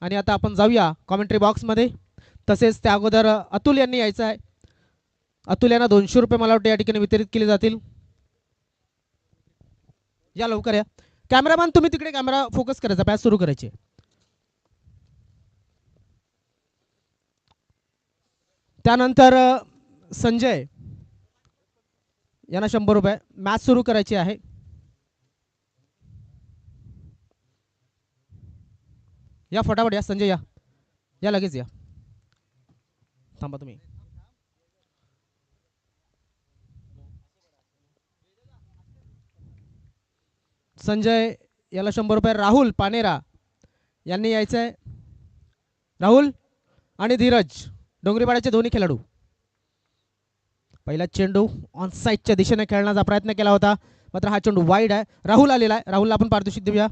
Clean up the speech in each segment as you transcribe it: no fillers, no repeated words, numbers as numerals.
आणि आता आपण जाऊया कॉमेंट्री बॉक्समध्ये. तसेच त्या अगोदर अतुल यांनी यायचं आहे. अतुल यांना 200 रुपये मला वाटतं या ठिकाणी वितरित केले जातील. या लवकर या. कॅमेरामॅन तुम्ही तिकडे कॅमेरा फोकस करायचा, पॅच सुरू करायची. त्यानंतर संजय यांना 100 रुपये. मॅच सुरू करायची आहे. या फटाफट या संजय, या या लगेच या. थांबा तुम्ही. संजय याला 100 रुपये. राहुल पानेरा यांनी यायचं आहे. राहुल आणि धीरज डोंगरीपाड्याचे दोन्ही खेळाडू. पहिला चेंडू ऑन साईडच्या दिशेने खेळण्याचा प्रयत्न केला होता, मात्र हा चेंडू वाईड आहे. राहुल आलेला आहे. राहुलला आपण पारितोषिक देऊया.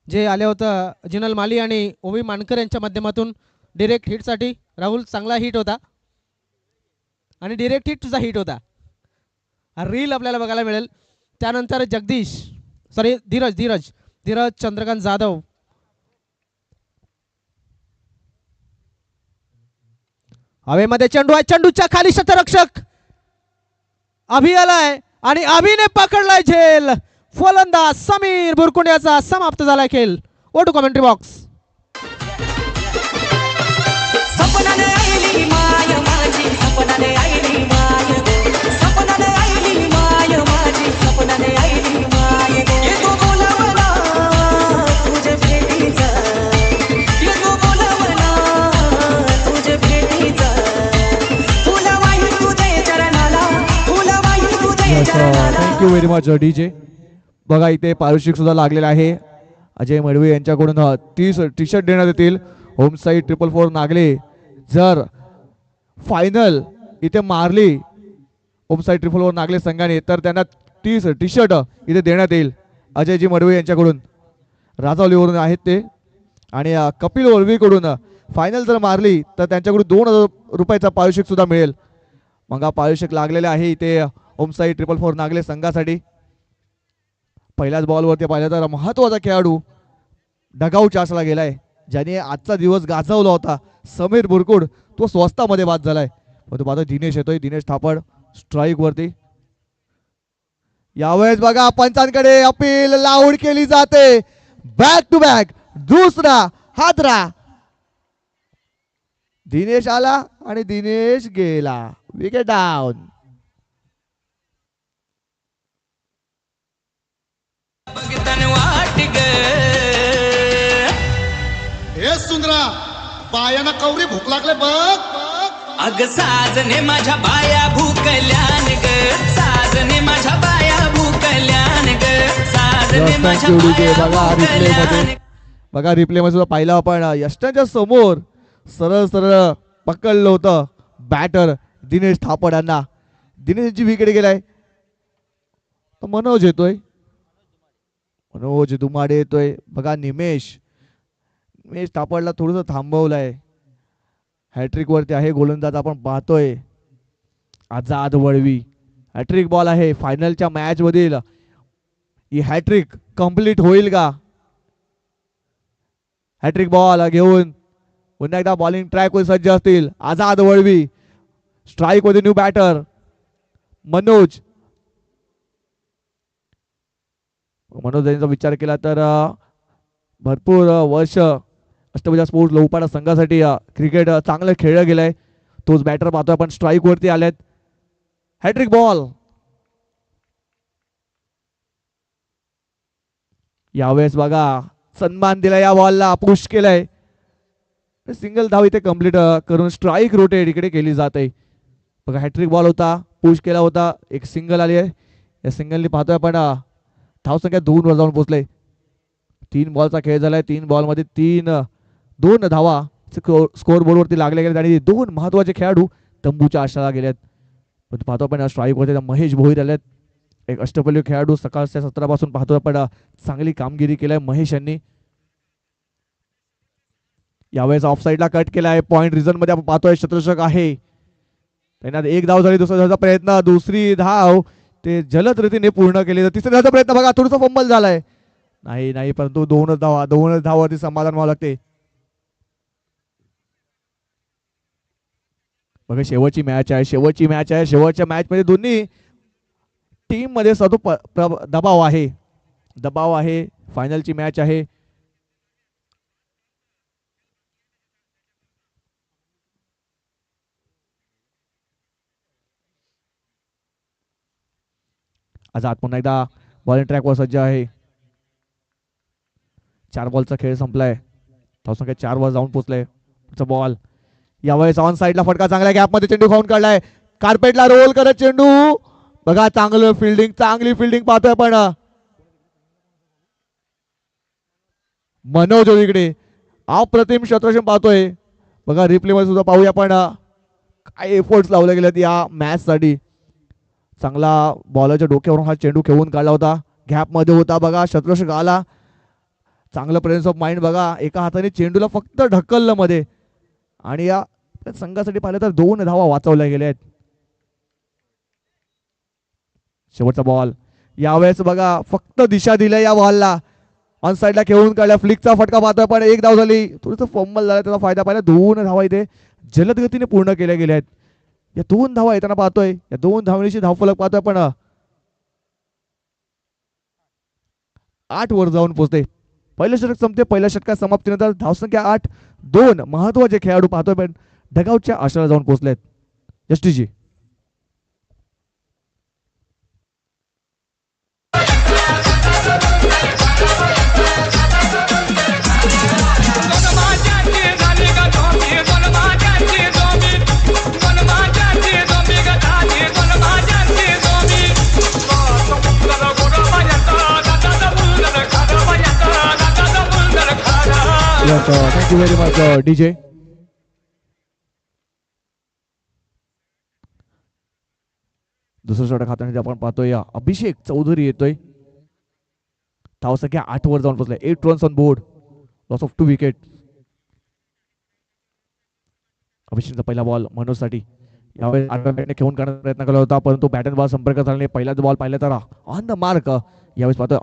जे आले होतं जिनल माली आणि ओवी मानकर यांच्या माध्यमातून डिरेक्ट हिटसाठी. राहुल चांगला हिट होता आणि डिरेक्ट हिट तुझा हिट होता. रील आपल्याला बघायला मिळेल. त्यानंतर जगदीश सॉरी धीरज धीरज धीरज चंद्रकांत जाधव. हवेमध्ये चेंडू आहे. चेंडूच्या खाली शतरक्षक अभि आलाय आणि अभिने पकडलाय झेल. फलंदाज समीर बुरकुंड्याचा समाप्त झालाय खेळ. ओ टू कमेंट्री बॉक्स. सपनाने आईली माय माझी, सपनाने आईली माय, सपनाने आईली माय माझी, सपनाने आईली माय. येतो बोलावला तुझे भेटीचा, येतो बोलावला तुझे भेटीचा. फुला वाही तुझे चरणाला, फुला वाही तुझे चरणाला. Thank you very much DJ. बघा इथे पारितोषिक सुद्धा लागलेलं आहे. अजय मडवी यांच्याकडून 30 टी शर्ट देण्यात येतील. होम साईड 444 नागले जर फायनल इथे मारली होम साईड 444 नागले संघाने, तर त्यांना 30 टी शर्ट इथे देण्यात येईल. अजयजी मडवी यांच्याकडून राजावलीवरून आहेत ते. आणि कपिल ओळवीकडून फायनल जर मारली तर त्यांच्याकडून 2000 रुपयाचा पारितोषिक सुद्धा मिळेल. मग हा पारितोषिक लागलेले आहे इथे होम साईड 444 नागले संघासाठी. पहिल्याच बॉलवरती पाहिलं तर महत्वाचा खेळाडू डगाऊ चासला गेलाय, ज्याने आजचा दिवस गाजवला होता. समीर बुरकुड तो स्वस्तामध्ये बाद झालाय. पण दिनेश येतोय. दिनेश थापड स्ट्राईक वरती. यावेळेस बघा पंचांकडे अपील लाऊड केली जाते. बॅक टू बॅक दुसरा हादरा. दिनेश आला आणि दिनेश गेला. Wicket down. हे सुंदरा बायाना कवरी भूक लागले बघ. अग साजने माझ्या बाया भूकल्यान ग, साजने माझ्या बाया भूकल्यान ग, साजने माझ्या बाया भूकल्यान. बघा रिप्ले मध्ये सुद्धा पाहिलं आपण यष्टांच्या समोर सरळ सरळ पकडलं होतं बॅटर दिनेश थापड यांना. दिनेशची विकेट गेलाय. मनोज येतोय. मनोज दुमाडे येतोय. बघा निमेश थापडला थोडस थांबवलंय. हॅट्रिक वरती आहे गोलंदाज आपण पाहतोय. आझाद वळवी हॅट्रिक बॉल आहे. फायनलच्या मॅच मधील ही हॅट्रिक कंप्लीट होईल का? हॅट्रिक बॉल घेऊन पुन्हा एकदा बॉलिंग ट्रॅक वर सज्ज असतील आझाद वळवी. स्ट्राईक मध्ये न्यू बॅटर मनोज. मनोज यांचा विचार केला तर भरपूर वर्ष अष्टभुजा स्पोर्ट्स लोहपाडा संघासाठी क्रिकेट चांगलं खेळलं गेलंय. तोच बॅटर पाहतोय आपण. स्ट्राईक वरती आलेत. Hat trick ball. यावेळेस बघा सन्मान दिला या बॉलला. पुश केलाय. सिंगल धाव इथे कंप्लीट करून स्ट्राईक रोटेट इकडे केली जाते. बघा हॅट्रिक बॉल होता. पुश केला होता. एक सिंगल आली आहे. या सिंगलनी पाहतोय आपण धावसंख्या 2 वर जाऊन पोहोचले. 3 बॉलचा खेळ झालाय. 3 बॉल मध्ये 2 धावा स्कोर बोर्ड वरती लागले गेले आणि 2 महत्वाचे खेळाडू तंबूच्या आशाला गेलेत. पण पाहतो आपण स्ट्राईक वरती महेश भोईर आलेत. एक अष्टपैलू खेळाडू. सकाळच्या 17 पासून पाहतो आपण चांगली कामगिरी केलाय महेश यांनी. यावेळेस ऑफ साईडला कट केलाय. पॉइंट रिझन मध्ये आपण पाहतोय शतरक्षक आहे. त्यांना 1 धाव झाली. दुसऱ्या धावचा प्रयत्न. दुसरी धाव ते जलद रीतीने पूर्ण केली. तिसऱ्या धावचा प्रयत्न बघा थोडासा फंबल झालाय. नाही परंतु 2 धावावरती समाधान व्हावं लागते. बघा शेवटची मॅच आहे, शेवटची मॅच आहे. शेवटच्या मॅच मध्ये दोन्ही टीम मध्ये दबाव आहे, दबाव आहे. फायनलची मॅच आहे. आझाद पुन्हा एकदा बॉलिंग ट्रॅकवर सज्ज आहे. 4 बॉलचा खेळ संपलाय. धावसंख्या 4 वर जाऊन पोहोचलाय. पुढचा बॉल यावेळेस ऑन साइडला फटका, चांगल्या गॅप मध्ये चेंडू खाऊन काढलाय. कार्पेटला रोल करत चेंडू. बघा चांगलं फिल्डिंग, चांगली फिल्डिंग पाहतोय पण मनोज इकडे अप्रतिम क्षेत्ररक्षण पाहतोय. बघा रिप्ले मध्ये सुद्धा पाहूया आपण काय एफर्ट्स लावले गेलेत या मॅच साठी. चांगला बॉलरच्या डोक्यावरून हा चेंडू खेळून काढला होता. गॅप मध्ये होता बघा, क्षेत्ररक्षक आला. चांगलं प्रेझेन्स ऑफ माइंड बघा, एका हाताने चेंडूला फक्त ढकललं मध्ये आणि या संघासाठी पाहिलं तर 2 धावा वाचवल्या गेल्या आहेत. शेवटचा बॉल यावेळेस बघा फक्त दिशा दिल्या या बॉलला. ऑन साइडला खेळून काढल्या, फ्लिकचा फटका पाहतोय पण 1 धाव झाली. थोडंसं फंबल झाला, त्याचा फायदा पाहिला. 2 धावा इथे जलद गतीने पूर्ण केल्या गेल्या आहेत. या 2 धावा येताना पाहतोय, या 2 धावणीची धावफलक पाहतोय पण 8 वर जाऊन पोहोचते. पहिलं षटक संपते. पहिल्या षटकात समाप्तीनंतर धावसंख्या 8. 2 महत्वाचे खेळाडू पाहतोय पण डगआउटच्या आश्रयाला जाऊन पोहोचलेत. यष्टीजी थँक्यू व्हेरी मच डीजे. दुसरं षटक हाताने आपण पाहतोय अभिषेक चौधरी येतोय. धावसंख्या 8 वर जाऊन पोहोचलाय. 8 runs on board, loss of 2 wicket. अभिषेकचा पहिला बॉल मनोज साठी. यावेळेस बॅटने खेळून काढण्याचा प्रयत्न केला होता परंतु बॅटन बॉल संपर्क झाला नाही. पहिलाच बॉल पाहिला तर ऑन द मार्क. यावेळेस पाहतोय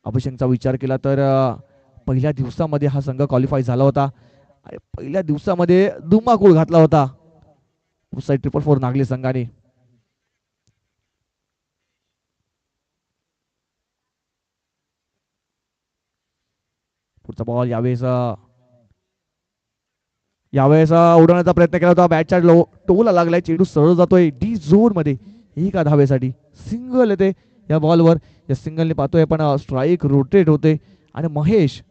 अभिषेकचा विचार केला तर पहिल्या दिवसामध्ये हा संघ क्वालिफाय झाला होता. पहिल्या दिवसामध्ये धुमाकूळ घातला होता साइड 444 नागली संघाने. पुढचा बॉल यावेळेस उडवण्याचा प्रयत्न केला होता. बॅटच्या टोला लागलाय. चेंडू सरळ जातोय डी झोन मध्ये. एका धावेसाठी सिंगल येते या बॉलवर. या सिंगलने पाहतोय पण स्ट्राईक रोटेट होते आणि महेश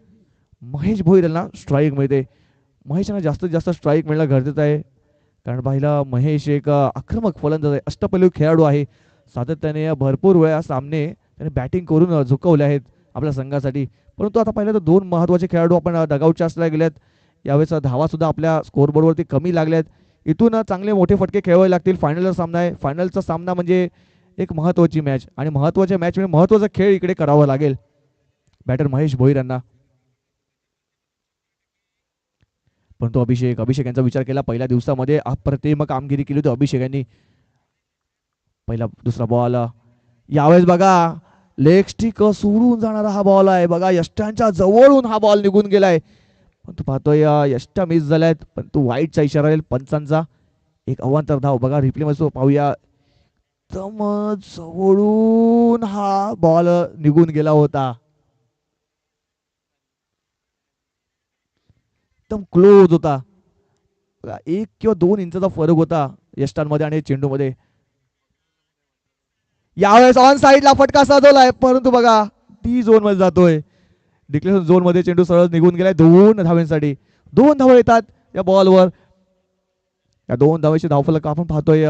भोईर यांना स्ट्राईक मिळते. महेशांना जास्तीत जास्त स्ट्राईक मिळणं गरजेचं आहे कारण पाहिला महेश एक आक्रमक फलंदाज आहे, अष्टपैलू खेळाडू आहे. सातत्याने भरपूर वेळा सामने त्याने बॅटिंग करून झुकवले आहेत आपल्या संघासाठी. परंतु आता पाहिलं तर 2 महत्वाचे खेळाडू आपण डगआउटच्या असल्या गेल्यात. यावेळेस धावा सुद्धा आपल्या स्कोरबोर्डवरती कमी लागल्यात. इथून चांगले मोठे फटके खेळवावे लागतील. फायनलचा सामना आहे. फायनलचा सामना म्हणजे एक महत्वाची मॅच आणि महत्वाच्या मॅच म्हणजे महत्वाचा खेळ इकडे करावा लागेल बॅटर महेश भोईर यांना. परंतु अभिषेक यांचा विचार केला. पहिल्या दिवसामध्ये अप्रतिम कामगिरी केली होती अभिषेक यांनी. पहिला दुसरा बॉल यावेळेस बघा लेग स्टिक सोडून जाणारा हा बॉल आहे बघा. यष्ट्यांच्या जवळून हा बॉल निघून गेलाय परंतु पाहतोय यष्ट्या मिस झाल्यात परंतु वाईटचा इशारा येईल पंचांचा. एक अवांतर धाव बघा रिप्ले मध्ये पाहूया. जवळून हा बॉल निघून गेला होता. एकदम क्लोज होता. 1 किंवा 2 इंचाचा फरक होता यष्टांमध्ये आणि चेंडूमध्ये. यावेळेस ऑन साइडला फटका साधवलाय परंतु बघा डी झोन मध्ये जातोय. डिक्लेरेशन झोन मध्ये चेंडू सरळ निघून गेलाय 2 धावांसाठी. 2 धावा येतात या बॉलवर. या 2 धावांची धावफलक आपण पाहतोय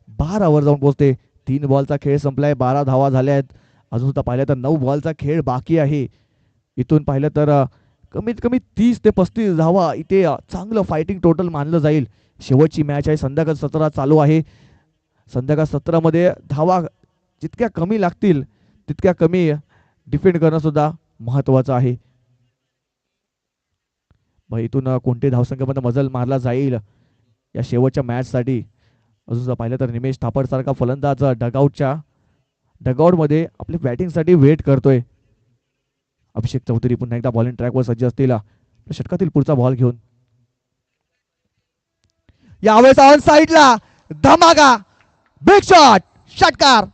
12 वर जाऊन पोहोचते. 3 बॉलचा खेळ संपलाय. 12 धावा झाल्या आहेत. अजून सुद्धा पाहिलं तर 9 बॉलचा खेळ बाकी आहे. इथून पाहिलं तर कमीत कमी 30 ते 35 धावा इथे चांगलं फायटिंग टोटल मानलं जाईल. शेवटची मॅच आहे. संध्याकाळ 17 चालू आहे. संध्याकाळ 17 मध्ये धावा जितक्या कमी लागतील तितक्या कमी डिफेंड करणं सुद्धा महत्वाचं आहे. इथून कोणते धावसंख्येमध्ये मजल मारला जाईल या शेवटच्या मॅच साठी. अजून पाहिलं तर निमेश थापड सारखा फलंदाज डगआउट मध्ये आपल्या बॅटिंग साठी वेट करतोय. अभिषेक चौधरी पुन्हा एकदा बॉलिंग ट्रॅकवर सज्ज असतील षटकातील पुढचा बॉल घेऊन. यावेळेस ऑन साइडला धमाका, बिग शॉट, षटकार.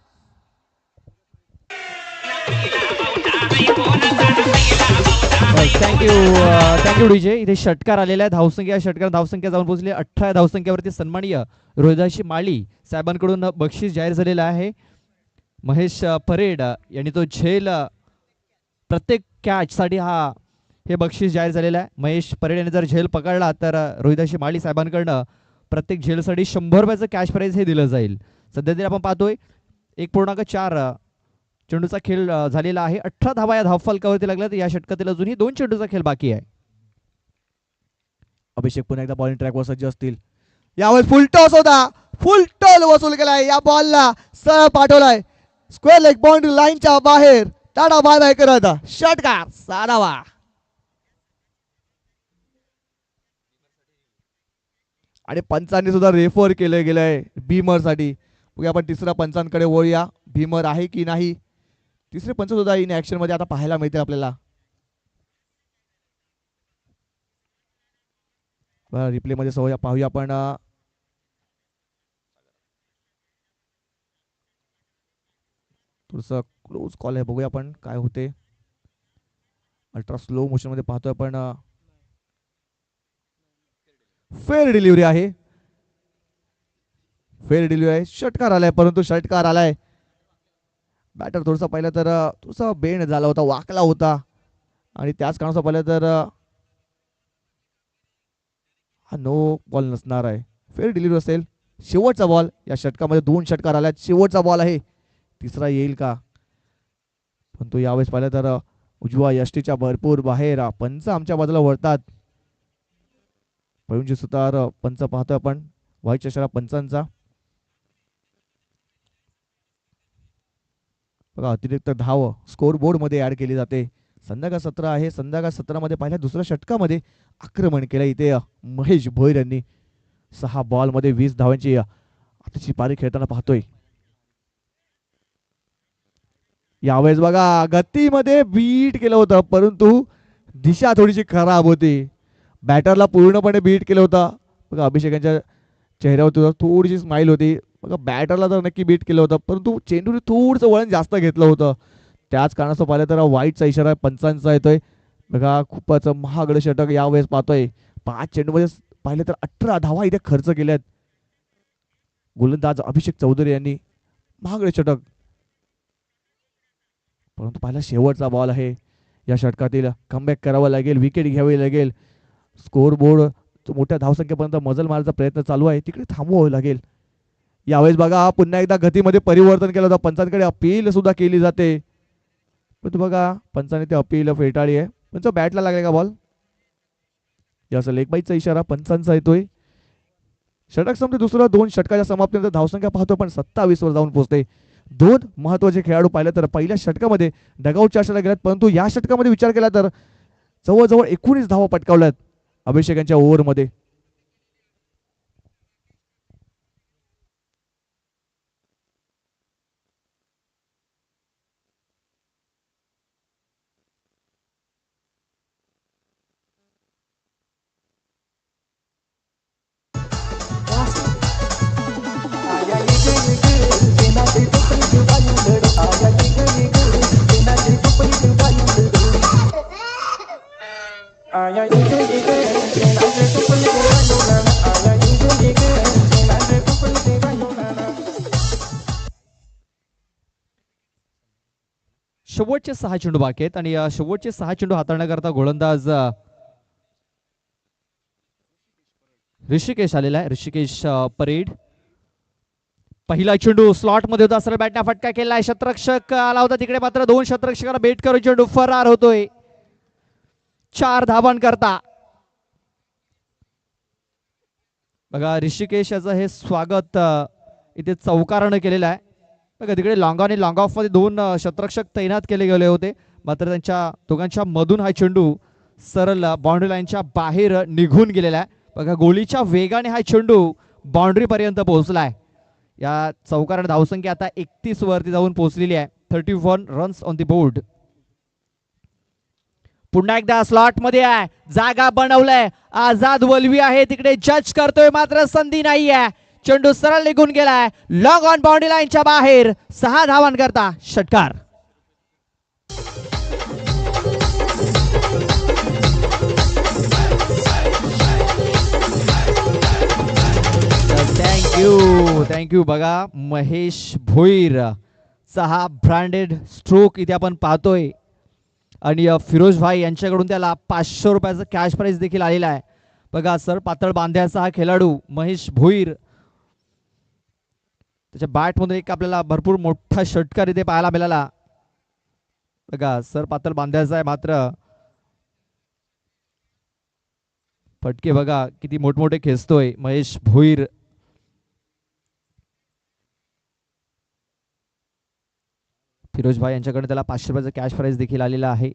Thank you DJ. इथे षटकार आलेला आहे. धावसंख्या षटकार धावसंख्या जाऊन पोहोचली 18 धावसंख्येवरती सन्माननीय रोहिदाशी माळी साहेबांकडून बक्षीस जाहीर झालेलं आहे. महेश परेड यांनी तो झेल प्रत्येक कॅच साठी हे बक्षीस जाहीर झालेलं आहे. महेश परेड यांनी जर झेल पकडला तर रोहिदाशी माळी साहेबांकडनं प्रत्येक झेलसाठी 100 रुपयाचं कॅश प्राइज हे दिलं जाईल. सध्या तरी आपण पाहतोय 1.4 चेंडूचा खेळ झालेला आहे. 18 धावा या धावफलकावरती लागल्या. तर या षटकातील अजूनही 2 चेंडूचा खेळ बाकी आहे. अभिषेक पुन्हा एकदा बॉलिंग ट्रॅकवर सज्ज असतील. यावेळेस फुल टॉस होता, फुल टॉल वसूल केलाय. या बॉलला सरळ पाठवलाय स्क्वेअर लेग बाउंड्री लाईनच्या बाहेर. टाटा बाय बाय करत षटकार, साधावा. आणि पंचांनी सुद्धा रेफर केलं गेलंय भीमर साठी. बघूया आपण तिसऱ्या पंचांकडे वळूया. भीमर आहे की नाही. तिसरे पंच सुद्धा इन ऍक्शन मध्ये आता पाहायला मिळते आपल्याला. रिप्ले मध्ये सवय पाहूया आपण. थोडस क्लोज कॉल आहे, बघूया आपण काय होते. अल्ट्रा स्लो मोशन मध्ये पाहतोय आपण. फेअर डिलिव्हरी आहे, फेअर डिलिव्हरी आहे. षटकार आलाय, परंतु षटकार आलाय. बॅटर थोडसा पाहिलं तर थोडासा बेंड झाला होता, वाकला होता. आणि त्याच कारणाचा पाहिलं तर हा नो बॉल नसणार आहे. फेअर डिलिव्हरी असेल. शेवटचा बॉल या षटकामध्ये 2 षटकार आल्यात. शेवटचा बॉल आहे, तिसरा येईल का. पण तो यावेळेस पाहिलं तर उजवा यष्टीच्या भरपूर बाहेर. पंच आमच्या बाजूला वळतात. प्रवीणजी सुतार पंच पाहतोय आपण. व्हाईट चष्मा पंचांचा. बघा अतिरिक्त धाव स्कोर बोर्ड मध्ये ऍड केली जाते. संध्याकाळ 17 आहे. संध्याकाळ 17 मध्ये पहिल्या दुसऱ्या षटकामध्ये आक्रमण केलं इथे महेश भोईर यांनी. 6 बॉल मध्ये 20 धावांची आताची पारी खेळताना पाहतोय. यावेळेस बघा गतीमध्ये बीट केलं होतं, परंतु दिशा थोडीशी खराब होती. बॅटरला पूर्णपणे बीट केलं होतं. बघा अभिषेकांच्या चेहऱ्यावरती थोडीशी स्माईल होती. बघा बॅटरला तर नक्की बीट केलं होतं, परंतु चेंडूने थोडंसं वळण जास्त घेतलं होतं. त्याच कारणाचं पाहिलं तर वाईटचा इशारा पंचांचा येतोय. बघा खूपच महागडं षटक यावेळेस पाहतोय. 5 चेंडूमध्ये पाहिलं तर 18 धावा इथे खर्च केल्यात. गोलंदाज अभिषेक चौधरी यांनी महागडे षटक. परंतु पाहिला शेवटचा बॉल आहे या षटकातील. कमबॅक करावं लागेल, विकेट घ्यावी लागेल. स्कोर बोर्ड मोठ्या धावसंख्येपर्यंत मजल मारण्याचा प्रयत्न चालू आहे, तिकडे थांबवावं लागेल. यावेळेस बघा पुन्हा एकदा गतीमध्ये परिवर्तन केलं होतं. पंचांकडे अपील सुद्धा केली जाते, पण बघा पंचांनी ते अपील फेटाळली आहे. पंच बॅटला लागले का बॉल. याचा लेग बाईचा इशारा पंचांचा येतोय. षटक संपते दुसरं. 2 षटकाच्या समाप्तीनंतर धावसंख्या पाहतो पण 27 वर जाऊन पोहोचते. 2 महत्वाचे खेळाडू पाहिलं तर पहिल्या षटकामध्ये डगआउटच्या आशाला गेल्यात, परंतु या षटकामध्ये विचार केला तर जवळजवळ 19 धावा पटकावल्यात अभिषेकांच्या ओव्हरमध्ये. शेवटचे 6 चेंडू बाकी आहेत आणि शेवटचे 6 चेंडू हाताळण्याकरता गोलंदाज ऋषिकेश आलेला आहे. ऋषिकेश परेड. पहिला चेंडू स्लॉट मध्ये होता, सरळ बॅटने फटका केलाय. शतरक्षक आला होता तिकडे, मात्र 2 शतरक्षकाला बेट करून चेंडू फरार होतोय 4 धावांकरता. बघा ऋषिकेश याचं हे स्वागत इथे चौकारानं केलेलं आहे. बघा तिकडे लॉंग ऑन आणि लॉंग ऑफ मध्ये 2 शतरक्षक तैनात केले गेले होते, मात्र त्यांच्या दोघांच्या मधून हा चेंडू सरळ बाउंड्री लाईनच्या बाहेर निघून गेलेला आहे. बघा गोलीच्या वेगाने हा चेंडू बाउंड्री पर्यंत पोहोचलाय. या चौकारानं धावसंख्या आता 31 वरती जाऊन पोहोचलेली आहे. 31 रन्स ऑन द बोर्ड. पुन्हा एकदा स्लॉट मध्ये आहे, जागा बनवलंय, आझाद वलवी आहे तिकडे, जज करतोय मात्र संधी नाहीये. चेंडू सरळ निघून गेलाय, लॉग ऑन बाउंड्री लाईनच्या बाहेर. 6 धावांकरता षटकार. थँक्यू. बघा महेश भोईर चा हा ब्रँडेड स्ट्रोक इथे आपण पाहतोय आणि फिरोज भाई यांच्याकडून त्याला 500 रुपयाचं कॅश प्राइज देखील आलेला आहे. बघा सर पातळ बांध्याचा हा खेळाडू महेश भोईर, त्याच्या बॅट मध्ये एक आपल्याला भरपूर मोठा षटकार इथे पाहायला मिळाला. बघा सर पातळ बांध्याचा आहे मात्र फटके बघा किती मोठमोठे खेचतोय महेश भोईर. फिरोज भाई यांच्याकडे त्याला 500 रुपयाचा कॅश प्राइज देखील आलेला आहे.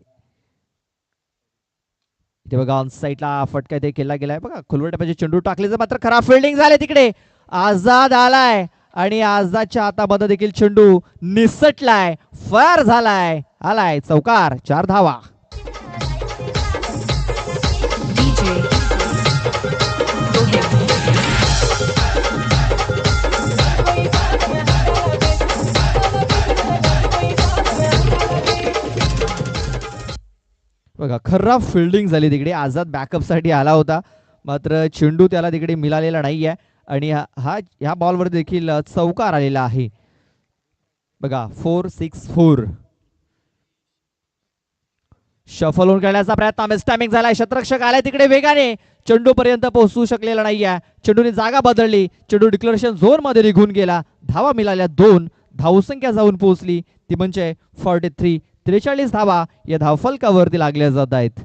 इथे बघा ऑन साईडला फटका इथे केला गेलाय. बघा खोलवर टप्प्याचे चेंडू टाकले मात्र खराब फिल्डिंग झाले तिकडे. आझाद आलाय आणि आझादच्या हातामध्ये देखील चेंडू निसटलाय, फार झालाय, आलाय चौकार. 4 धावा. बघा खराब फिल्डिंग झाली तिकडे. आझाद बॅकअप साठी आला होता मात्र चेंडू त्याला तिकडे मिळालेला नाहीये आणि ह्या बॉलवर देखील चौकार आलेला आहे. बघा 4-6-4. शफल होऊन खेळण्याचा प्रयत्न, मिसटायमिंग झालाय. शतरक्षक आलाय तिकडे वेगाने, चेंडू पर्यंत पोहोचू शकलेला नाहीये. चेंडूने जागा बदलली, चेंडू डिक्लेरेशन झोन मध्ये निघून गेला. धावा मिळाल्या 2, धावसंख्या जाऊन पोहोचली ती म्हणजे 43. 43 धावा या धावफलकावरती लागल्या जात आहेत.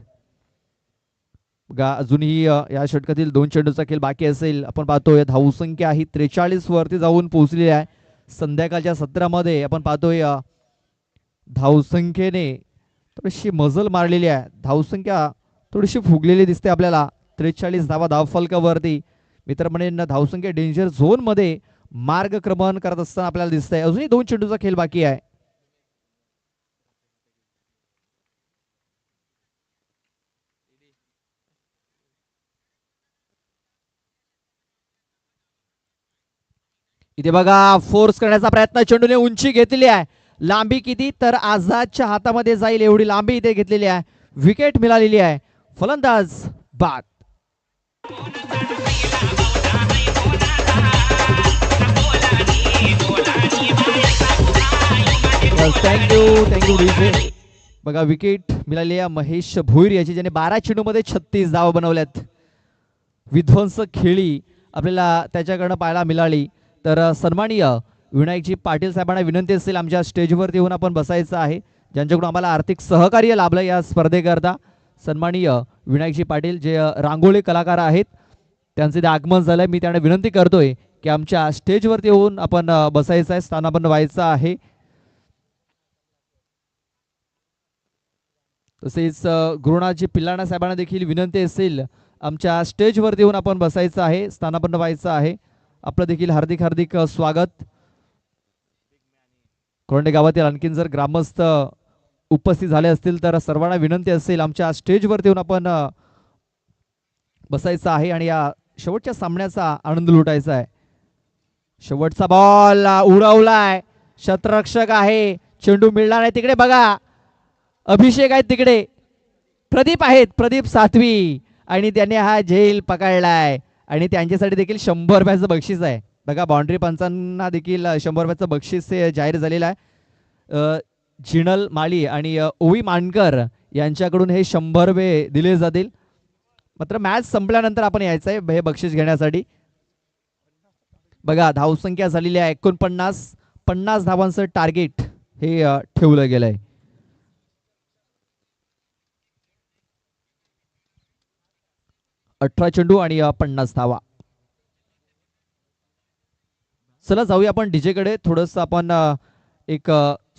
अजूनही या षटकातील 2 चेंडूचा खेळ बाकी असेल. आपण पाहतोय धावसंख्या ही 43 वरती जाऊन पोहोचलेली आहे. संध्याकाळच्या सत्रामध्ये आपण पाहतोय धावसंख्येने थोडीशी मजल मारलेली आहे, धावसंख्या थोडीशी फुगलेली दिसते आपल्याला. 43 धावा धावफलकावरती. मित्र म्हणेन धावसंख्या डेंजर झोन मध्ये मार्गक्रमण करत असताना आपल्याला दिसतंय. अजूनही 2 चेंडूचा खेळ बाकी आहे. इथे बघा फोर्स करण्याचा प्रयत्न, चेंडूने उंची घेतलेली आहे. लांबी किती तर आझादच्या हातामध्ये जाईल एवढी लांबी इथे घेतलेली आहे. विकेट मिळालेली आहे. फलंदाज बाद. Thank you DJ. बघा विकेट मिळाली आहे महेश भोईर याची, ज्याने 12 चेंडूमध्ये 36 धावा बनवल्यात. विध्वंसक खेळी आपल्याला त्याच्याकडनं पाहायला मिळाली. तर सन्माननीय विनायकजी पाटील साहेबांना विनंती असेल आमच्या स्टेजवरती येऊन आपण बसायचं आहे, ज्यांच्याकडून आम्हाला आर्थिक सहकार्य लाभलं या स्पर्धेकरता. सन्माननीय विनायकजी पाटील जे रांगोळी कलाकार आहेत, त्यांचे ते आगमन झालंय. मी त्यांना विनंती करतोय की आमच्या स्टेजवरती येऊन आपण बसायचं आहे, स्थानापन्न व्हायचं आहे. तसेच गृहनाथजी पिल्लाणा साहेबांना देखील विनंती असेल आमच्या स्टेजवरती येऊन आपण बसायचं आहे, स्थानापन्न व्हायचं आहे. आपलं देखील हार्दिक हार्दिक स्वागत. कोंडे गावातील आणखीन जर ग्रामस्थ उपस्थित झाले असतील तर सर्वांना विनंती असेल आमच्या स्टेजवरती येऊन आपण बसायचं आहे आणि या शेवटच्या सामन्याचा आनंद लुटायचा आहे. शेवटचा बॉल उडवलाय, शतरक्षक आहे, चेंडू मिळणार नाही तिकडे. बघा अभिषेक आहेत तिकडे, प्रदीप आहेत, प्रदीप सातवी, आणि त्याने हा झेल पकडलाय आणि त्यांच्यासाठी देखील 100 रुपयाचं बक्षीस आहे. बघा बाउंड्री पंचांना देखील 100 रुपयाचं बक्षीस जाहीर झालेलं आहे. जिनल माळी आणि ओवी मानकर यांच्याकडून हे 100 रुपये दिले जातील. मात्र मॅच संपल्यानंतर आपण यायचं आहे हे बक्षीस घेण्यासाठी. बघा धावसंख्या झालेली आहे 49. 50 धावांचं टार्गेट हे ठेवलं गेलंय. अठरा चेंडू आणि 50 धावा. चला जाऊया आपण डीजे कडे. थोडंसं आपण एक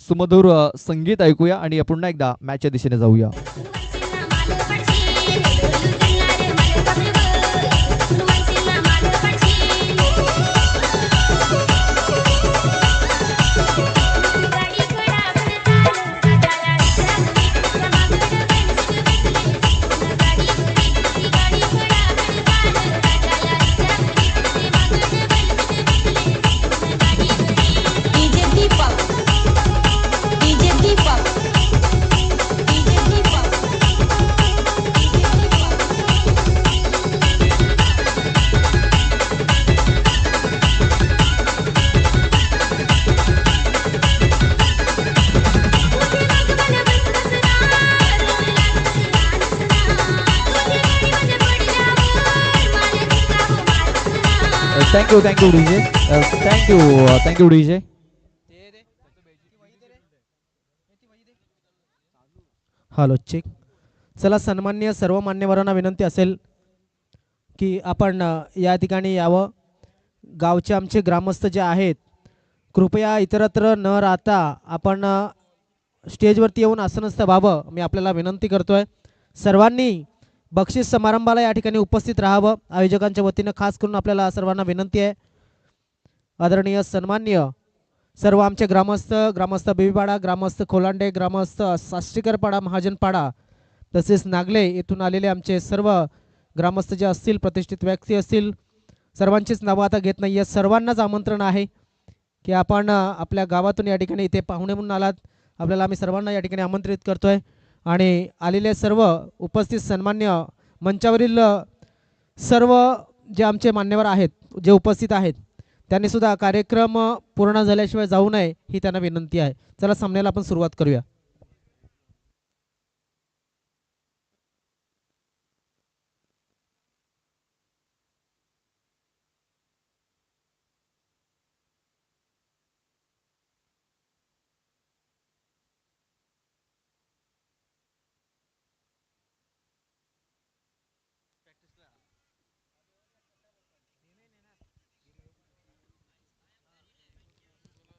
सुमधुर संगीत ऐकूया आणि पुन्हा एकदा मॅचच्या दिशेने जाऊया. Thank you DJ. Thank you DJ. Hello check. चला सन्माननीय सर्व मान्यवरांना विनंती असेल की आपण या ठिकाणी यावं. गावचे आमचे ग्रामस्थ जे आहेत कृपया इतरत्र न राहता आपण स्टेजवरती येऊन आसनस्थ व्हावं मी आपल्याला विनंती करतोय. सर्वांनी बक्षीस समारंभाला या ठिकाणी उपस्थित राहावं. आयोजकांच्या वतीनं खास करून आपल्याला सर्वांना विनंती आहे. आदरणीय सन्माननीय सर्व आमचे ग्रामस्थ बेबीपाडा, ग्रामस्थ खोलांडे, ग्रामस्थ साष्टीकरपाडा, महाजनपाडा तसेच नागले येथून आलेले आमचे सर्व ग्रामस्थ जे असतील, प्रतिष्ठित व्यक्ती असतील, सर्वांचीच नावं आता घेत नाही आहे. सर्वांनाच आमंत्रण आहे की आपण आपल्या गावातून या ठिकाणी इथे पाहुणे म्हणून आलात. आपल्याला आम्ही सर्वांना या ठिकाणी आमंत्रित करतोय आणि आलेले सर्व उपस्थित सन्मान्य मंचावरील सर्व जे आमचे मान्यवर आहेत जे उपस्थित आहेत त्यांनी सुद्धा कार्यक्रम पूर्ण झाल्याशिवाय जाऊ नये ही त्यांना विनंती आहे. चला सामन्याला आपण सुरुवात करूया.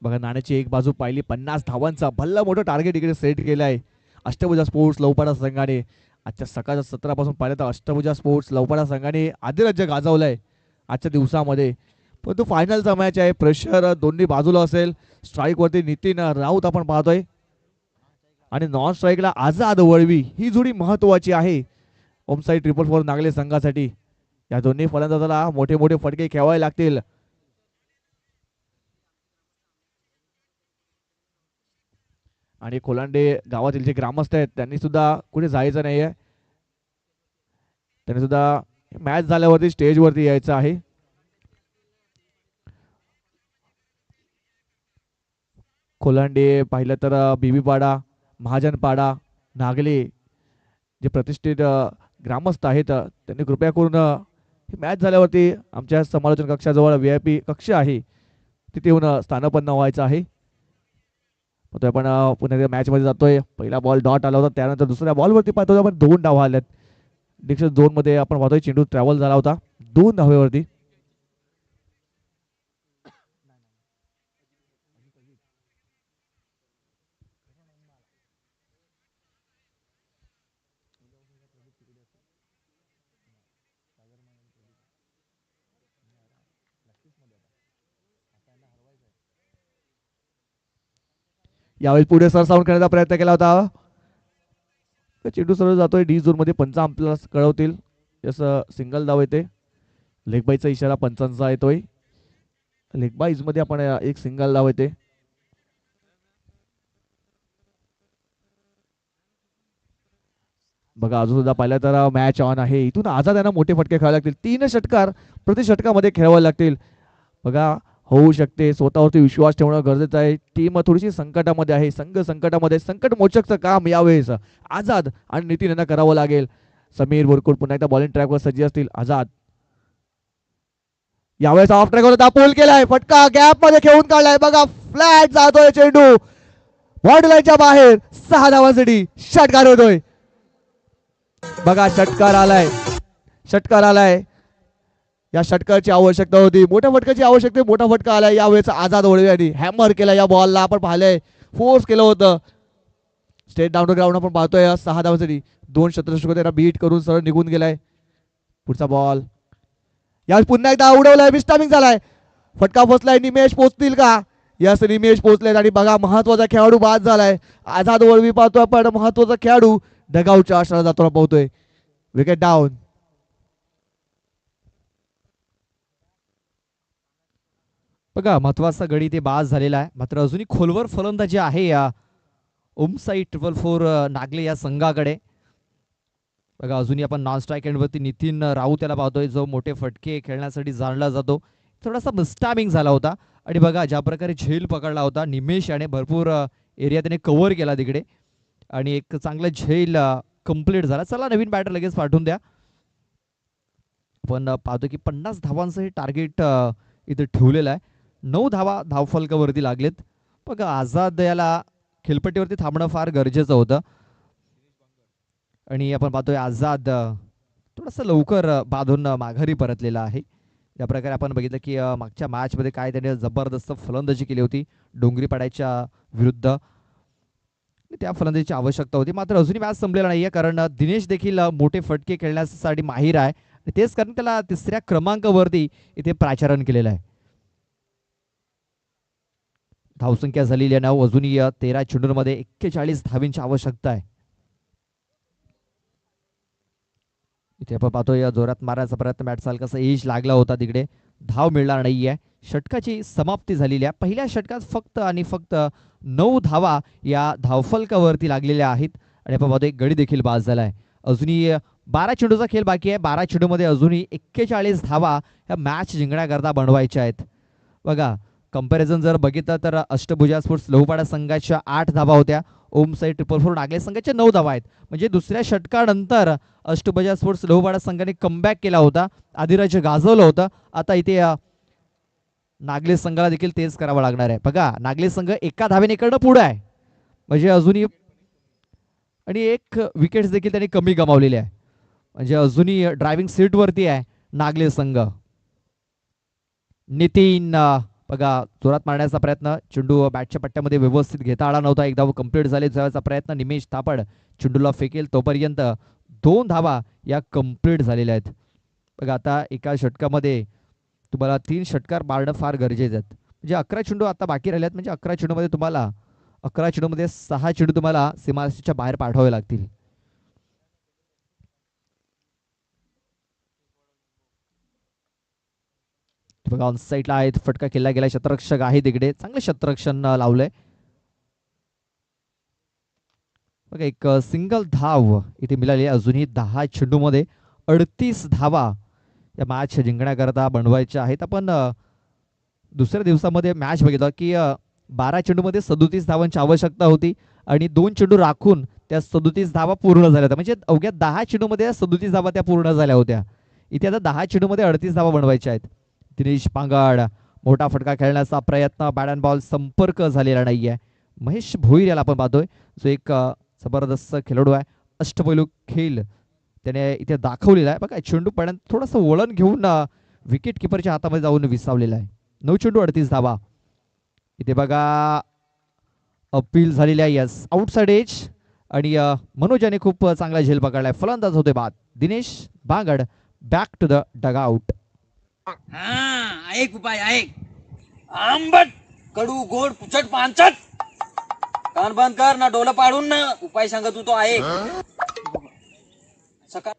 बघा नाण्याची एक बाजू पाहिली 50 धावांचा भल्ला मोठं टार्गेट इकडे सेट केलं आहे अष्टभुजा स्पोर्ट्स लवपाडा संघाने. आजच्या सकाळच्या सत्रापासून पाहिलं तर अष्टभुजा स्पोर्ट्स लवपाडा संघाने अधिराज्य गाजवलंय आजच्या दिवसामध्ये. परंतु फायनलचा मॅच आहे. प्रेशर दोन्ही बाजूला असेल. स्ट्राईक वरती नितीन राऊत आपण पाहतोय आणि नॉन स्ट्राईकला आझाद वळवी ही जोडी महत्वाची आहे ओमसाई 444 नागले संघासाठी. या दोन्ही फलंदाजाला मोठे मोठे फटके खेळावे लागतील. आणि कोलांडे गावातील जे ग्रामस्थ आहेत त्यांनी सुद्धा कुठे जायचं नाहीये. त्यांनी सुद्धा मॅच झाल्यावरती स्टेजवरती यायचं आहे. कोलांडे पाहिलं तर बीबीपाडा, महाजनपाडा, नागले जे प्रतिष्ठित ग्रामस्थ आहेत त्यांनी कृपया करून मॅच झाल्यावरती आमच्या समालोचन कक्षाजवळ VIP कक्ष आहे तिथे येऊन स्थानपन्न व्हायचं आहे. आपण पुन्हा मॅच मध्ये जातोय. पहिला बॉल डॉट आला होता त्यानंतर दुसऱ्या बॉलवरती पाहतोय आपण 2 धावा आल्यात. डिक्शन झोन मध्ये आपण पाहतोय चेंडू ट्रॅव्हल झाला होता 2 धावेवरती. यावेळी पुढे सरसावून करण्याचा प्रयत्न केला होता. चेंडू सरळ जातोय डी झोन मध्ये. पंच आपल्याला कळवतील जसं सिंगल धाव येते. लेग बाईचा इशारा पंचांचा येतोय. लेग बाईज मध्ये आपण एक सिंगल धाव येते. बघा अजून सुद्धा पाहिलं तर मॅच ऑन आहे. इथून आझाद यांना मोठे फटके खेळावे लागतील. 3 षटकार प्रति षटकामध्ये खेळावे लागतील. बघा होऊ शकते. स्वतःवरती विश्वास ठेवणं गरजेचं आहे. टीम थोडीशी संकटामध्ये आहे. संघ संकटामध्ये. संकट मोचकचं काम यावेळेस आझाद आणि नितीन यांना करावं लागेल. समीर बोरकुट पुन्हा एकदा बॉलिंग ट्रॅकवर सज्ज असतील. आझाद यावेळेस ऑफ ट्रॅकवर दापोल केलाय. फटका गॅप मध्ये खेळून काढलाय. बघा फ्लॅट जातोय चेंडू बॉर्डर लाईनच्या बाहेर. 6 धावांसाठी षटकार होतोय. बघा षटकार आलाय. या षटकाची आवश्यकता होती. मोठ्या फटकाची आवश्यकता. मोठा फटका आलाय. यावेळेस आझाद वळवे यांनी हॅमर केला या बॉलला. आपण पाहिलंय फोर्स केलं होतं. स्टेट डाऊन ग्राउंड आपण पाहतोय 6 धावांसाठी 2 शतरक्षक त्यांना बीट करून सरळ निघून गेलाय. पुढचा बॉल यावेळेस पुन्हा एकदा उडवलाय. मिस्टामिंग झालाय. फटका पोचलाय. निमेश पोचतील का? यस निमेश पोचले. आणि बघा महत्वाचा खेळाडू बाद झालाय. आझाद वळवी पाहतोय आपण. महत्वाचा खेळाडू डगआउटच्या आश्रयाला जाताना पाहतोय. Wicket down. बघा महत्वाचा गडी ते बाद झालेला आहे. मात्र अजूनही खोलवर फलंदाजी आहे या ओमसाई 444 नागले या संघाकडे. बघा अजूनही आपण नॉन स्ट्राईक एंडवरती नितीन राऊत याला पाहतोय जो मोठे फटके खेळण्यासाठी जाणला जातो. थोडासा मिस्टामिंग झाला होता. आणि बघा ज्या प्रकारे झेल पकडला होता निमेश याने भरपूर एरिया त्याने कव्हर केला तिकडे आणि एक चांगला झेल कंप्लीट झाला. चला नवीन बॅटर लगेच पाठवून द्या. पण पाहतो की 50 धावांचं हे टार्गेट इथे ठेवलेला आहे. 9 धावा धावफलकावरती लागलेत. बघा आझाद याला खेळपट्टीवरती थांबणं फार गरजेचं होतं आणि आपण पाहतोय आझाद थोडंसं लवकर बांधून माघारी परतलेला आहे. या प्रकारे आपण बघितलं की मागच्या मॅचमध्ये काय त्याने जबरदस्त फलंदाजी केली होती डोंगरीपाड्याच्या विरुद्ध. त्या फलंदाजीची आवश्यकता होती. मात्र अजूनही मॅच संपलेला नाहीये कारण दिनेश देखील मोठे फटके खेळण्यासाठी माहीर आहे. तेच कारण त्याला तिसऱ्या क्रमांकावरती इथे प्राचारण केलेलं आहे. धावसंख्या झालेली आहे 9. अजूनही 13 चेंडूंमध्ये 41 धावींची आवश्यकता आहे. इथे आपण पाहतोय जोरात मारायचा प्रयत्न बॅट चालकाचा एज लागला होता तिकडे धाव मिळणार नाहीये. षटकाची समाप्ती झालेली आहे. पहिल्या षटकात फक्त आणि फक्त 9 धावा या धावफलकावरती लागलेल्या आहेत आणि आपण पाहतोय गडी देखील बाद झालाय. अजूनही 12 चेंडूचा खेळ बाकी आहे. 12 चेंडूमध्ये अजूनही 41 धावा या मॅच जिंकण्याकरता बनवायच्या आहेत. बघा कंपॅरिझन जर बघितलं तर अष्टभुजा स्पोर्ट्स लोहपाडा संघाच्या 8 धावा होत्या. ओम साई 444 नागले संघाच्या 9 धावा आहेत. म्हणजे दुसऱ्या षटकानंतर अष्टभुजा स्पोर्ट्स लोहपाडा संघाने कमबॅक केला होता. आदिराज गाजवलं होतं. आता इथे नागले संघाला देखील तेच करावं लागणार आहे. बघा नागले संघ एका धावेने इकडनं पुढे आहे म्हणजे अजूनही आणि 1 विकेट्स देखील त्यांनी कमी गमावलेले आहे म्हणजे अजूनही ड्रायव्हिंग सीटवरती आहे नागले संघ. नितीन बघा जोरात मारण्याचा प्रयत्न चेंडू बॅटच्या पट्ट्यामध्ये व्यवस्थित घेता आला नव्हता. 1 धाव कंप्लीट झाले जायचा प्रयत्न निमेश थापड चेंडूला फेकेल तोपर्यंत 2 धावा या कंप्लीट झालेल्या आहेत. बघा आता एका षटकामध्ये तुम्हाला 3 षटकार मारणं फार गरजेचं आहे. म्हणजे 11 चेंडू आता बाकी राहिले आहेत. म्हणजे 11 चेंडूमध्ये तुम्हाला 11 चेंडूमध्ये 6 चेंडू तुम्हाला सीमारेषेच्या बाहेर पाठवावे लागतील. बघा ऑन साईडला आहेत फटका केला गेला. शतरक्षक आहे तिकडे चांगलं शतरक्षण लावलंय. बघा एक सिंगल धाव इथे मिळाली. अजूनही 10 चेंडूमध्ये 38 धावा या मॅच जिंकण्याकरता बनवायच्या आहेत. आपण दुसऱ्या दिवसामध्ये मॅच बघितला की 12 चेंडूमध्ये 37 धावांची आवश्यकता होती आणि 2 चेंडू राखून त्या 37 धावा पूर्ण झाल्या होत्या. म्हणजे अवघ्या 10 चेंडूमध्ये 37 धावा त्या पूर्ण झाल्या होत्या. इथे आता 10 चेंडूमध्ये 38 धावा बनवायच्या आहेत. दिनेश पांगाड मोठा फटका खेळण्याचा प्रयत्न बॅट अँड बॉल संपर्क झालेला नाहीये. महेश भोईर याला आपण पाहतोय जो एक जबरदस्त खेळाडू आहे. अष्टपैलू खेळ त्याने इथे दाखवलेला आहे. बघा चेंडू पडण्यात थोडंसं वळण घेऊन विकेट किपरच्या हातामध्ये जाऊन विसावलेला आहे. 9 चेंडू 38 धावा. इथे बघा अपील झालेली आहे. यस आउटसाइड एज आणि मनोज याने खूप चांगला झेल पकडलाय. फलंदाज होते बाद Dinesh Bangar. Back to the dugout. ऐक उपाय ऐक. आंबट कडू गोड पुचट पांचट कान बंद कर ना डोलं पाडून ना उपाय सांगत तू तो ऐक. सकाळ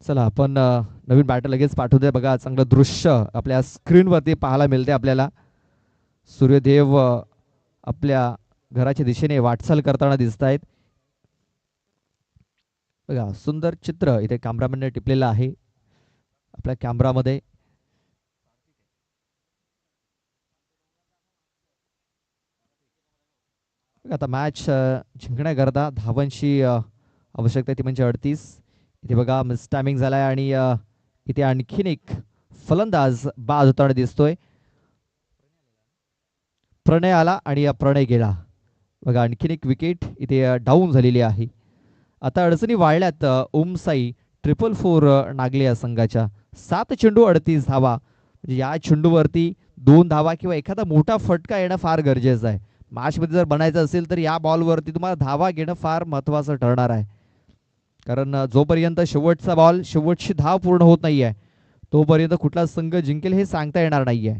चला आपण नवीन बॅटर लगेच पाठवू दे. बघा चांगलं दृश्य आपल्या स्क्रीनवरती पाहायला मिळते आपल्याला. सूर्यदेव आपल्या घराच्या दिशेने वाटचाल करताना दिसत आहेत. बघा सुंदर चित्र इथे कॅमेरामॅनने टिपलेलं आहे आपल्या कॅमेरामध्ये. आता मॅच जिंकण्याकरता धावांची आवश्यकता ती म्हणजे 38. इथे बघा मिस टायमिंग झालाय आणि इथे आणखीन एक फलंदाज बाद होताना दिसतोय. प्रणय आला आणि प्रणय गेला. बघा आणखीन एक विकेट इथे डाऊन झालेली आहे. आता अडचणी वाढल्यात ओम साई 444 नागले या संघाच्या. 7 चेंडू 38 धावा. म्हणजे या चेंडूवरती 2 धावा किंवा एखादा मोठा फटका येणं फार गरजेचं आहे. मॅचमध्ये जर बनायचं असेल तर या बॉलवरती तुम्हाला धावा घेणं फार महत्वाचं ठरणार आहे. कारण जोपर्यंत शेवटचा बॉल शेवटची धाव पूर्ण होत नाहीये तोपर्यंत कुठला संघ जिंकेल हे सांगता येणार नाहीये.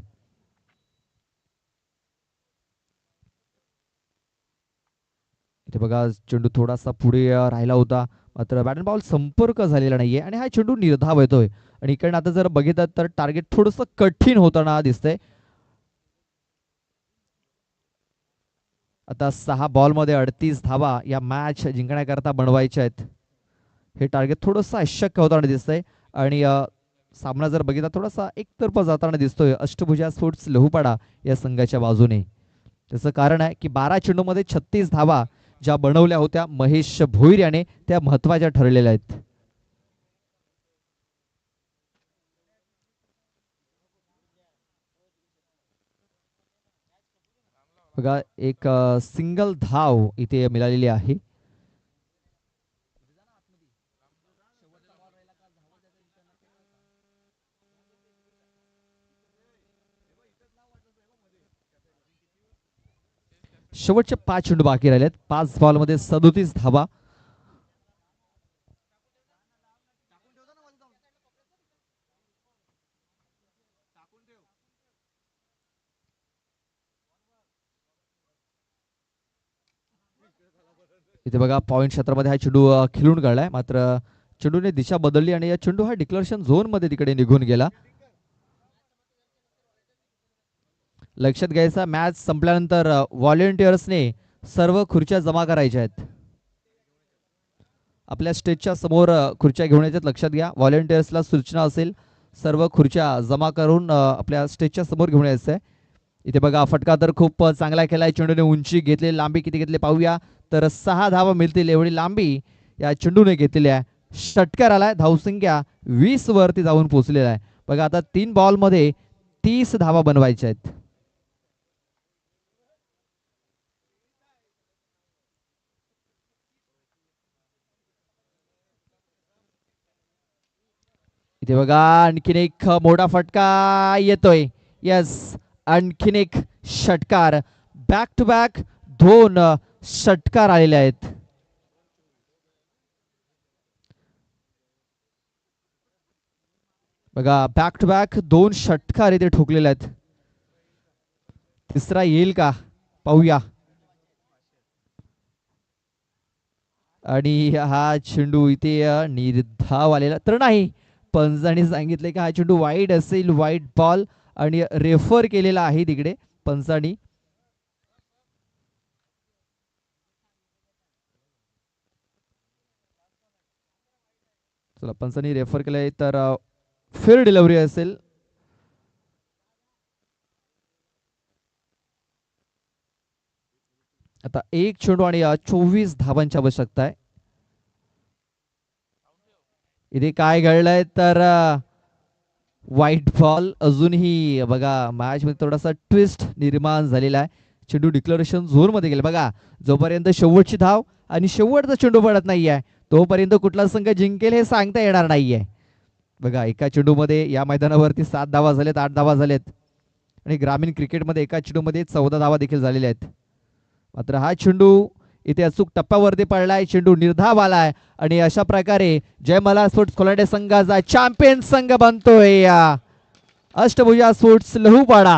इथे बघा चेंडू थोडासा पुढे राहिला होता मात्र बॅट अँड बॉल संपर्क झालेला नाहीये आणि हा चेंडू निर्धाव येतोय. आणि इकडे आता जर बघितलं तर टार्गेट थोडंसं कठीण होताना दिसतंय. आता 6 बॉलमध्ये 38 धावा या मॅच जिंकण्याकरता बनवायच्या आहेत. हे टार्गेट थोडंसं अशक्य होताना दिसतंय आणि सामना जर बघितला थोडासा एकतर्फा जाताना दिसतोय अष्टभुजा स्पोर्ट्स लोहपाडा या संघाच्या बाजूने. त्याचं कारण आहे की 12 चेंडूमध्ये 36 धावा ज्या बनवल्या होत्या महेश भोईर याने त्या महत्वाच्या ठरलेल्या आहेत. बघा एक सिंगल धाव इथे मिळालेली आहे. शेवटचे 5 चेंडू बाकी राहिलेत. 5 बॉलमध्ये 37 धावा. इथे बघा पॉइंट क्षेत्रामध्ये हा चेंडू खिलून काढलाय, मात्र चेंडूने दिशा बदलली आणि या चेंडू हा डिक्लेरेशन झोन मध्ये तिकडे निघून गेला. लक्षात घ्यायचा, मॅच संपल्यानंतर व्हॉलेंटियर्सने सर्व खुर्च्या जमा करायच्या आहेत. आपल्या स्टेजच्या समोर खुर्च्या घेऊन यायच्यात. लक्षात घ्या, व्हॉलेंटियर्सला सूचना असेल सर्व खुर्च्या जमा करून आपल्या स्टेजच्या समोर घेऊन यायचं आहे. इथे बघा फटका तर खूप चांगला केलाय. चेंडूने उंची घेतली, लांबी किती घेतली पाहूया. तर 6 धावा मिळतील एवढी लांबी या चेंडूने घेतलेली आहे. षटकार आलाय, धावसंख्या 20 वरती जाऊन पोहोचलेला आहे. बघा आता 3 बॉलमध्ये 30 धावा बनवायच्या आहेत. इथे बघा आणखीन एक मोठा फटका येतोय. यस, आणखीन एक षटकार. बॅक टू बॅक 2 षटकार आलेले आहेत. बघा बॅक टू बॅक 2 षटकार इथे ठोकलेले आहेत. तिसरा येईल का पाहूया. आणि हा चेंडू इथे निर्धाव आलेला तर नाही. पंचाने सांगितले की हा चेंडू वाईड असेल, वाईड बॉल, आणि रेफर केलेला आहे तिकडे पंचानी. चला, पंचानी रेफर केलंय तर फेअर डिलिव्हरी असेल. आता 1 चेंडू आणि 24 धावांची आवश्यकता आहे. इथे काय घडलंय तर व्हाईट बॉल. अजूनही बघा मॅच मध्ये थोडासा ट्विस्ट निर्माण झालेला आहे. चेंडू डिक्लेरेशन झोन मध्ये गेला. बघा जोपर्यंत शेवटची धाव आणि शेवटचा चेंडू पडत नाहीये तोपर्यंत कुठला संघ जिंकेल हे सांगता येणार नाहीये. बघा एका चेंडूमध्ये या मैदानावरती 7 धावा झालेत, 8 धावा झालेत, आणि ग्रामीण क्रिकेटमध्ये एका चेंडूमध्ये 14 धावा देखील झालेल्या आहेत. मात्र हा चेंडू इथे अचूक टप्प्यावरती पडलाय. चेंडू निर्धाव आलाय आणि अशा प्रकारे जयमला स्पोर्ट्स कोल्हाटे संघाचा चॅम्पियन संघ बनतोय अष्टभुजा स्पोर्ट्स लहुपाडा.